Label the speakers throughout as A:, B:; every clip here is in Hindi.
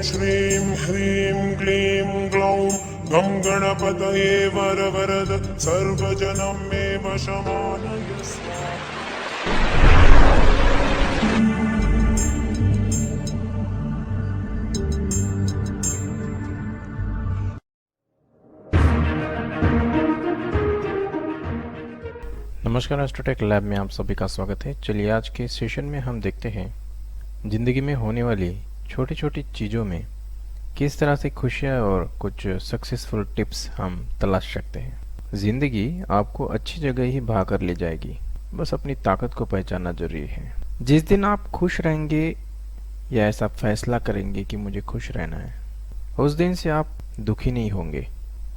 A: श्रीं ह्रीं क्लीं ग्लौं गं गणपतये वरवरद सर्वजनं मे वशमानय स्वाहा।
B: नमस्कार, एस्ट्रोटेक लैब में आप सभी का स्वागत है। चलिए आज के सेशन में हम देखते हैं ज़िंदगी में होने वाली छोटी छोटी चीज़ों में किस तरह से खुशियाँ और कुछ सक्सेसफुल टिप्स हम तलाश सकते हैं। ज़िंदगी आपको अच्छी जगह ही भा कर ले जाएगी, बस अपनी ताकत को पहचानना जरूरी है। जिस दिन आप खुश रहेंगे या ऐसा फैसला करेंगे कि मुझे खुश रहना है, उस दिन से आप दुखी नहीं होंगे।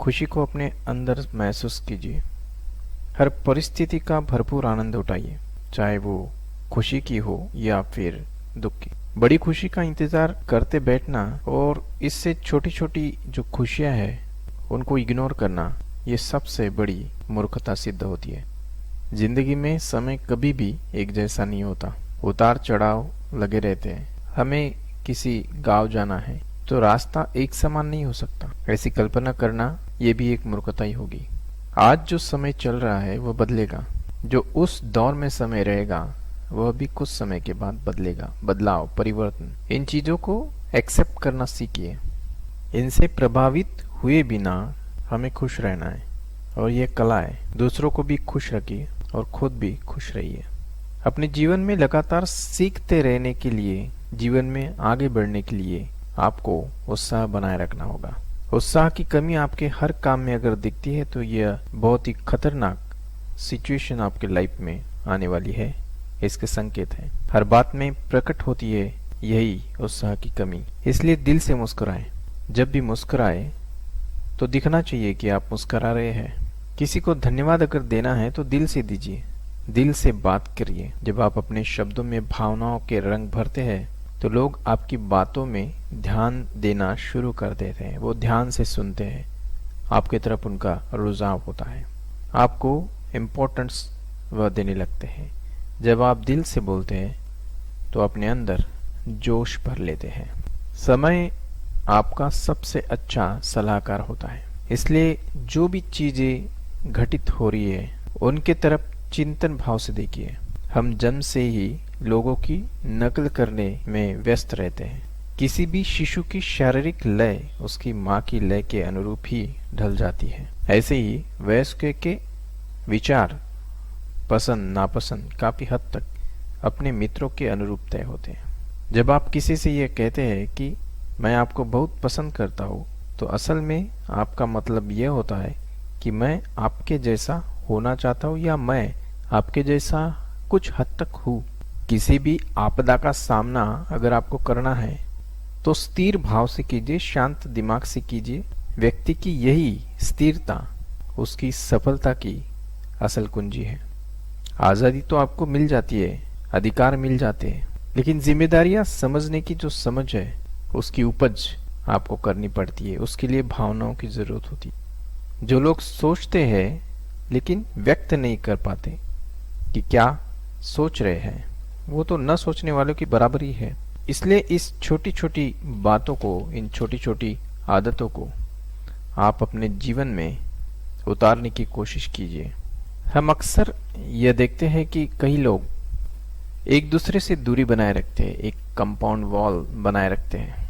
B: खुशी को अपने अंदर महसूस कीजिए। हर परिस्थिति का भरपूर आनंद उठाइए, चाहे वो खुशी की हो या फिर दुख की। बड़ी खुशी का इंतजार करते बैठना और इससे छोटी छोटी जो खुशियां हैं उनको इग्नोर करना, ये सबसे बड़ी मूर्खता सिद्ध होती है। जिंदगी में समय कभी भी एक जैसा नहीं होता, उतार चढ़ाव लगे रहते हैं। हमें किसी गांव जाना है तो रास्ता एक समान नहीं हो सकता। ऐसी कल्पना करना ये भी एक मूर्खता ही होगी। आज जो समय चल रहा है वह बदलेगा, जो उस दौर में समय रहेगा वह भी कुछ समय के बाद बदलेगा। बदलाव, परिवर्तन, इन चीजों को एक्सेप्ट करना सीखिए। इनसे प्रभावित हुए बिना हमें खुश रहना है और यह कला है। दूसरों को भी खुश रखिए और खुद भी खुश रहिए। अपने जीवन में लगातार सीखते रहने के लिए, जीवन में आगे बढ़ने के लिए आपको उत्साह बनाए रखना होगा। उत्साह की कमी आपके हर काम में अगर दिखती है तो यह बहुत ही खतरनाक सिचुएशन आपके लाइफ में आने वाली है, इसके संकेत है। हर बात में प्रकट होती है यही उत्साह की कमी। इसलिए दिल से मुस्कुराएं। जब भी मुस्कुराए तो दिखना चाहिए कि आप मुस्कुरा रहे हैं। किसी को धन्यवाद अगर देना है तो दिल से दीजिए, दिल से बात करिए। जब आप अपने शब्दों में भावनाओं के रंग भरते हैं तो लोग आपकी बातों में ध्यान देना शुरू कर देते हैं। वो ध्यान से सुनते हैं, आपकी तरफ उनका रुझाव होता है, आपको इम्पोर्टेंस वह देने लगते हैं। जब आप दिल से बोलते हैं तो अपने अंदर जोश भर लेते हैं। समय आपका सबसे अच्छा सलाहकार होता है। इसलिए जो भी चीजें घटित हो रही है उनके तरफ चिंतन भाव से देखिए। हम जन्म से ही लोगों की नकल करने में व्यस्त रहते हैं। किसी भी शिशु की शारीरिक लय उसकी माँ की लय के अनुरूप ही ढल जाती है। ऐसे ही वयस्क के विचार, पसंद नापसंद काफी हद तक अपने मित्रों के अनुरूप तय होते हैं। जब आप किसी से यह कहते हैं कि मैं आपको बहुत पसंद करता हूँ, तो असल में आपका मतलब यह होता है कि मैं आपके जैसा होना चाहता हूँ या मैं आपके जैसा कुछ हद तक हूँ। किसी भी आपदा का सामना अगर आपको करना है तो स्थिर भाव से कीजिए, शांत दिमाग से कीजिए। व्यक्ति की यही स्थिरता उसकी सफलता की असल कुंजी है। आजादी तो आपको मिल जाती है, अधिकार मिल जाते हैं, लेकिन जिम्मेदारियां समझने की जो समझ है उसकी उपज आपको करनी पड़ती है। उसके लिए भावनाओं की जरूरत होती है। जो लोग सोचते हैं लेकिन व्यक्त नहीं कर पाते कि क्या सोच रहे हैं, वो तो न सोचने वालों की बराबरी है। इसलिए इस छोटी छोटी बातों को, इन छोटी छोटी आदतों को आप अपने जीवन में उतारने की कोशिश कीजिए। हम अक्सर यह देखते हैं कि कई लोग एक दूसरे से दूरी बनाए रखते हैं, एक कंपाउंड वॉल बनाए रखते हैं।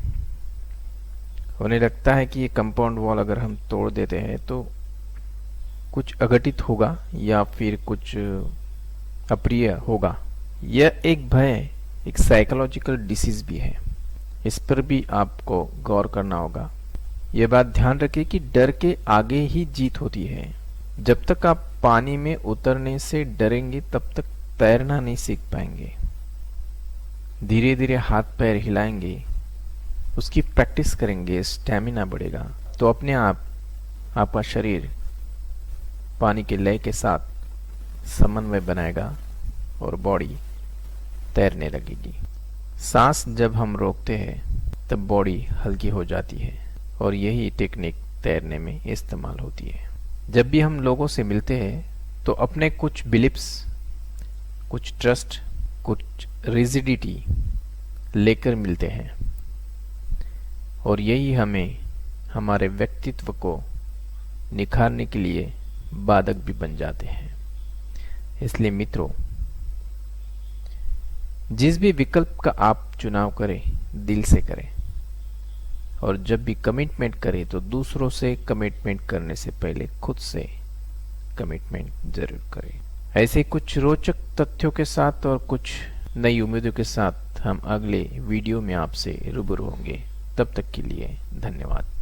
B: उन्हें लगता है कि ये कंपाउंड वॉल अगर हम तोड़ देते हैं तो कुछ अघटित होगा या फिर कुछ अप्रिय होगा। यह एक भय, एक साइकोलॉजिकल डिसीज भी है। इस पर भी आपको गौर करना होगा। यह बात ध्यान रखें कि डर के आगे ही जीत होती है। जब तक आप पानी में उतरने से डरेंगे तब तक तैरना नहीं सीख पाएंगे। धीरे धीरे हाथ पैर हिलाएंगे, उसकी प्रैक्टिस करेंगे, स्टैमिना बढ़ेगा तो अपने आप आपका शरीर पानी के लय के साथ समन्वय बनाएगा और बॉडी तैरने लगेगी। सांस जब हम रोकते हैं तब बॉडी हल्की हो जाती है और यही टेक्निक तैरने में इस्तेमाल होती है। जब भी हम लोगों से मिलते हैं तो अपने कुछ बिलीफ्स, कुछ ट्रस्ट, कुछ रिजिडिटी लेकर मिलते हैं। और यही हमें हमारे व्यक्तित्व को निखारने के लिए बाधक भी बन जाते हैं। इसलिए मित्रों, जिस भी विकल्प का आप चुनाव करें, दिल से करें, और जब भी कमिटमेंट करें तो दूसरों से कमिटमेंट करने से पहले खुद से कमिटमेंट जरूर करें। ऐसे कुछ रोचक तथ्यों के साथ और कुछ नई उम्मीदों के साथ हम अगले वीडियो में आपसे रूबरू होंगे। तब तक के लिए धन्यवाद।